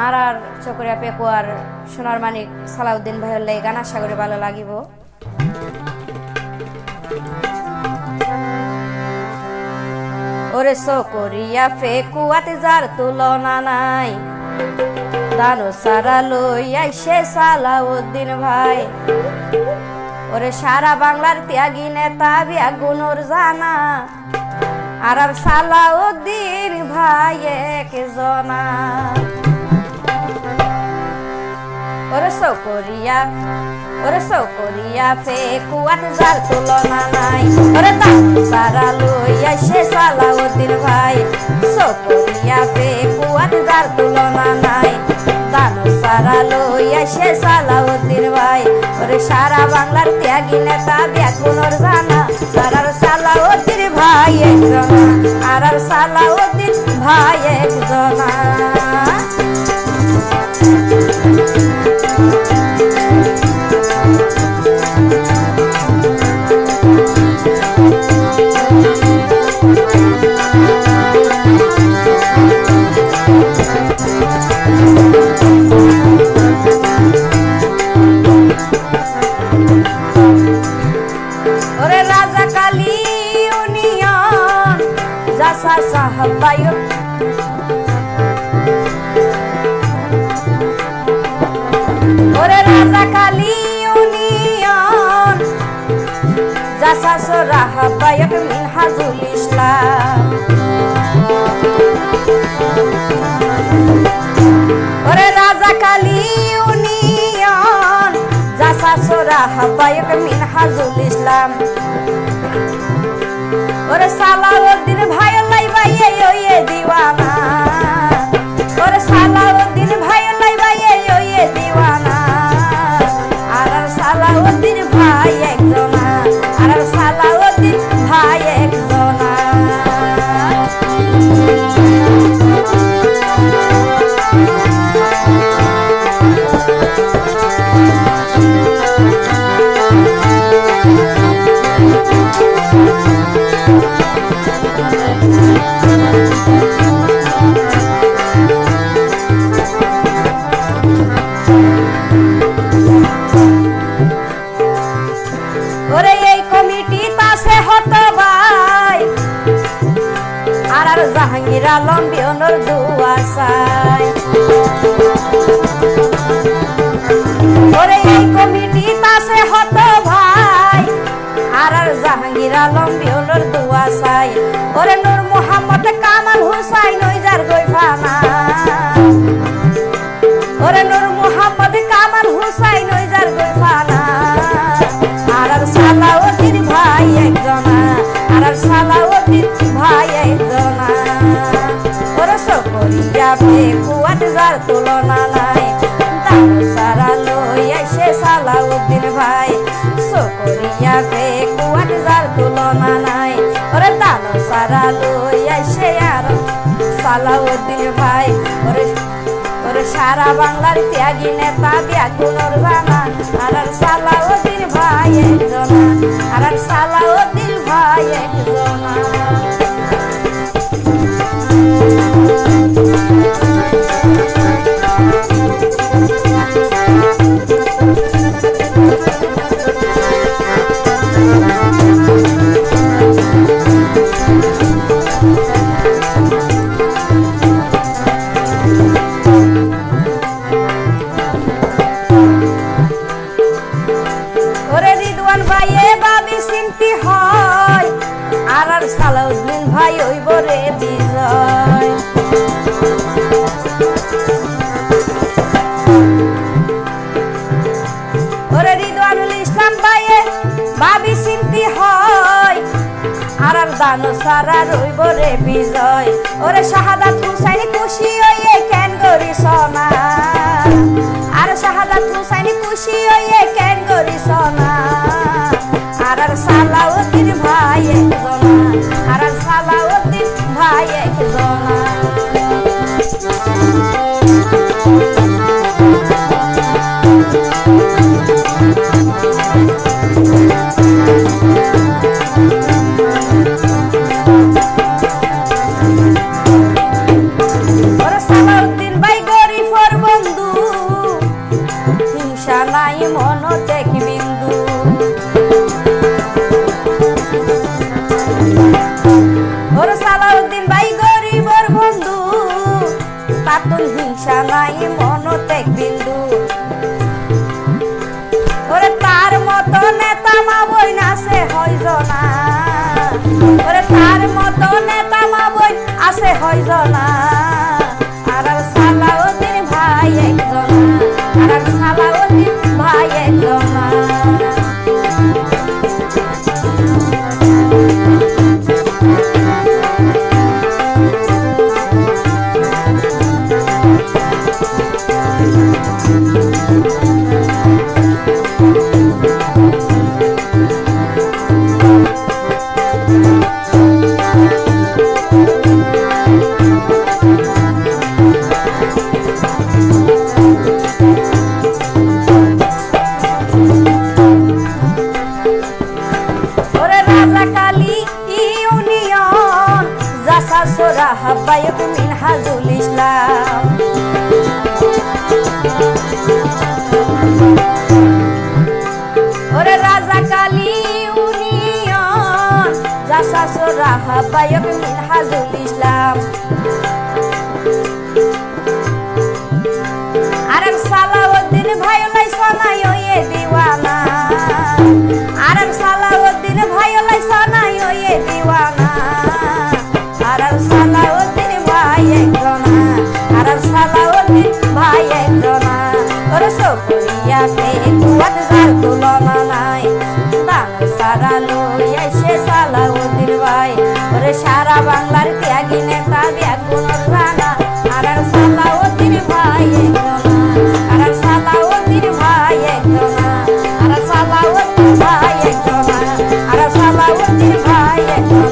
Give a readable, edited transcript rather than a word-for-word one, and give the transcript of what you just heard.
আর চকরিয়া পেকুয়ার সোনার মানিক সালাউদ্দিন ভাইয়ের লাই গান আশা করে ভালো লাগিব। ওরে চকরিয়া পেকুয়াতে যার তুলনা নাই, দানো সারা লই আইসে সালাউদ্দিন ভাই। ওরে সারা বাংলার ত্যাগী নেতা বিয়াগুনোর জানা, আর সালাউদ্দিন ভাই এক জনা। ওরে চকরিয়া পেকুয়াতে যার তুলনা নাই, ওরে দানো সারা লই আইসে সালাউদ্দিন ভাই। চকরিয়া পেকুয়াতে যার তুলনা নাই, দানো সারা লই আইসে সালাউদ্দিন ভাই। ওরে সারা বাংলার ত্যাগী নেতা বিয়াগুনোর জানা, আর সালাউদ্দিন ভাই এক জনা, আর সালাউদ্দিন ভাই এক জনা। ওরে রাজা কালী ইউনিয়ন জাসা সাহাবায়ক, ওরে রাজা কালী ইউনিয়ন জাসা সাহাবায়ক মিনহাজুল ইসলাম। ওরে রাজা কালী ইউনিয়ন জাসা সাহাবায়ক মিনহাজুল ইসলাম। ওরে সালাউদ্দিন ভাই লাই ভাই ওয়ে দিওয়ানা, ওরে সালাউদ্দিন ভাই লাই ভাই ওয়ে দিওয়ানা, আর সালাউদ্দিন ভাই এক জনা, আর সালাউদ্দিন ভাই এক জনা। ওরে এই কমিটি পাশে হতো ভাই, আর জাহাঙ্গীর আলম বিয়নর দুয়া চাই। ওরে এই কমিটি পাশে হতো ভাই, আর জাহাঙ্গীর আলম বিয়নর দুয়া চাই। ওরে নূর মোহাম্মদ কামাল হুসাইন ওই যার গৈফানা, ওরে নূর মোহাম্মদ কামাল হুসাইন ওই যার গৈফানা, আর সালাউদ্দিন ভাই এক জনা, আর সালাউদ্দিন ভাই এক জনা। ওরে চকরিয়া পেকুয়াতে যার তুলনা নাই, দানো সারা লই আইসে সালাউদ্দিন ভাই। চকরিয়া পেকুয়াতে যার তুলনা নাই, ওরে দানো সারা লই আইসে আর সালাউদ্দিন ভাই। ওরে সারা বাংলার ত্যাগী নেতা বিয়াগুনোর জানা, আর সালাউদ্দিন ভাই এক জনা, আর সালাউদ্দিন ভাই এক জনা। ওরে রিদওয়ান ভাইয়ে বাবি চিন্তি হয়, আর সালাউদ্দিন ভাই ওই বরে বিজয়। ওরে রিদওয়ানুল ইসলাম ভাইয়ে বাবি চিন্তি হয়, আর দানো সারা ওই বরে বিজয়। ওরে শাহাদাত হুসাইন খুশি হইয়ে কেন গরি সোনা, আর শাহাদাত হুসাইন খুশি হইয়ে কেন গরি সোনা, আর সালাউদ্দিন ভাই এক জনা, আর সালাউদ্দিন ভাই এক জনা। ওরে সালাউদ্দিন ভাই গরিফর বন্ধু হিংসা নাই মনতে এক বিন্দু ওরে সালাউদ্দিন ভাই গরিবর বন্ধু তার তো হিংসা নাই মনতে এক বিন্দু ওরে তার মতো নেতা মা বই আছে হইজনা ওরে তার মতো নেতা মা বই আছে হইজনা আর সালাউদ্দিন ভাই একজনা আর সালাউদ্দিন ভাই একজনা সোরা হাব্বায়ক মিনহাজুল ইসলাম ওরে রাজা কালী ইউনিয়ন জাসা সোরা হাব্বায়ক মিনহাজুল ইসলাম আরে সালাউদ্দিন ভাই লাই সোনাই ওয়ে দিওয়ানা আরে সালাউদ্দিন ভাই লাই সোনাই ওয়ে দিওয়ানা আর সালাউদ্দিন ভাই একজনা আর সালাউদ্দিন ভাই একজনা ওরে সকরিয়াতে কুয়াত যার তুলনা নাই দান সারা লই আইছে সালাউদ্দিন ভাই ওরে সারা বাংলার ত্যাগী নেতা ব্যাগুণর রানা আর সালাউদ্দিন ভাই একজনা আর সালাউদ্দিন ভাই একজনা আর সালাউদ্দিন ভাই একজনা আর সালাউদ্দিন ভাই একজনা